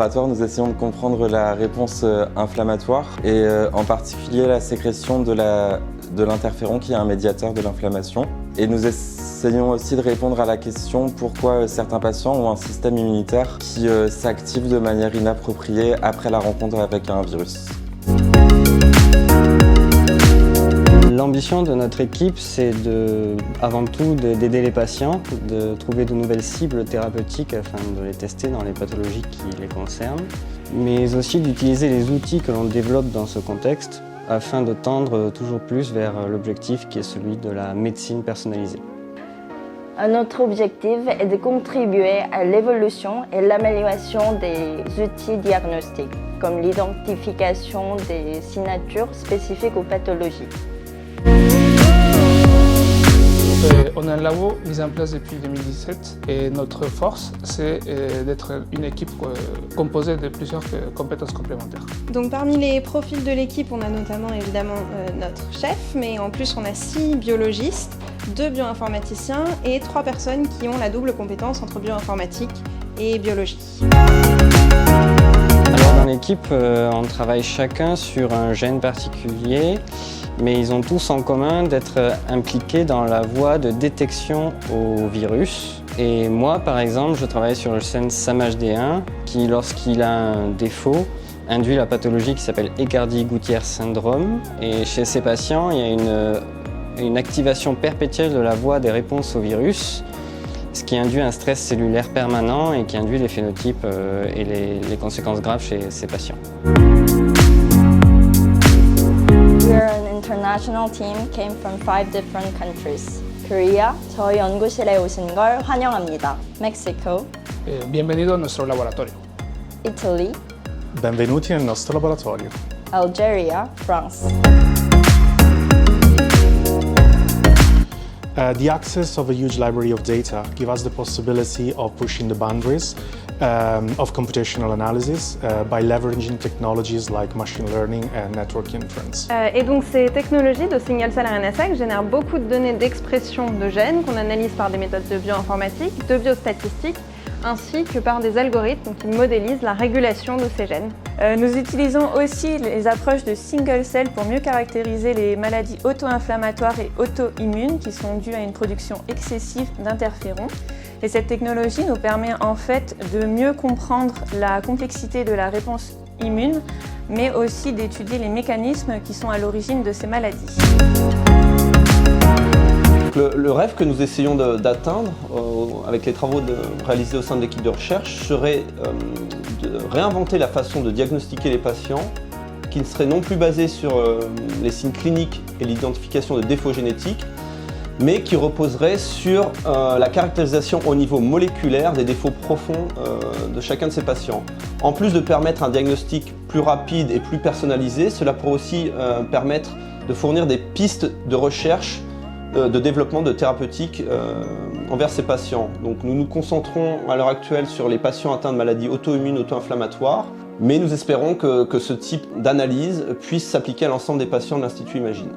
laboratoire, nous essayons de comprendre la réponse inflammatoire et en particulier la sécrétion de l'interféron qui est un médiateur de l'inflammation. Et nous essayons aussi de répondre à la question pourquoi certains patients ont un système immunitaire qui s'active de manière inappropriée après la rencontre avec un virus. L'ambition de notre équipe, c'est avant tout d'aider les patients, de trouver de nouvelles cibles thérapeutiques afin de les tester dans les pathologies qui les concernent, mais aussi d'utiliser les outils que l'on développe dans ce contexte afin de tendre toujours plus vers l'objectif qui est celui de la médecine personnalisée. Notre objectif est de contribuer à l'évolution et l'amélioration des outils diagnostiques, comme l'identification des signatures spécifiques aux pathologies. On a un labo mis en place depuis 2017 et notre force, c'est d'être une équipe composée de plusieurs compétences complémentaires. Donc parmi les profils de l'équipe, on a notamment évidemment notre chef, mais en plus on a 6 biologistes, 2 bioinformaticiens et 3 personnes qui ont la double compétence entre bioinformatique et biologie. Alors dans l'équipe, on travaille chacun sur un gène particulier, mais ils ont tous en commun d'être impliqués dans la voie de détection au virus. Et moi, par exemple, je travaille sur le gène SAMHD1 qui, lorsqu'il a un défaut, induit la pathologie qui s'appelle Aicardi-Gouttière syndrome. Et chez ces patients, il y a une activation perpétuelle de la voie des réponses au virus, ce qui induit un stress cellulaire permanent et qui induit les phénotypes et les conséquences graves chez ces patients. International team came from 5 different countries. Korea, 저희 연구실에 오신 걸 환영합니다. Mexico, Bienvenido a nuestro laboratorio. Italy, Benvenuti nel nostro laboratorio. Algeria, France. The access of a huge library of data gives us the possibility of pushing the boundaries of computational analysis by leveraging technologies like machine learning and network inference. Et donc ces technologies de single cell RNA-seq génèrent beaucoup de données d'expression de gènes qu'on analyse par des méthodes de bioinformatique, de biostatistiques, ainsi que par des algorithmes qui modélisent la régulation de ces gènes. Nous utilisons aussi les approches de single cell pour mieux caractériser les maladies auto-inflammatoires et auto-immunes qui sont dues à une production excessive d'interférons. Et cette technologie nous permet en fait de mieux comprendre la complexité de la réponse immune, mais aussi d'étudier les mécanismes qui sont à l'origine de ces maladies. Le rêve que nous essayons d'atteindre avec les travaux réalisés au sein de l'équipe de recherche serait de réinventer la façon de diagnostiquer les patients qui ne serait non plus basée sur les signes cliniques et l'identification de défauts génétiques, mais qui reposerait sur la caractérisation au niveau moléculaire des défauts profonds de chacun de ces patients. En plus de permettre un diagnostic plus rapide et plus personnalisé, cela pourrait aussi permettre de fournir des pistes de recherche de développement de thérapeutiques envers ces patients. Donc nous nous concentrons à l'heure actuelle sur les patients atteints de maladies auto-immunes, auto-inflammatoires, mais nous espérons que ce type d'analyse puisse s'appliquer à l'ensemble des patients de l'Institut Imagine.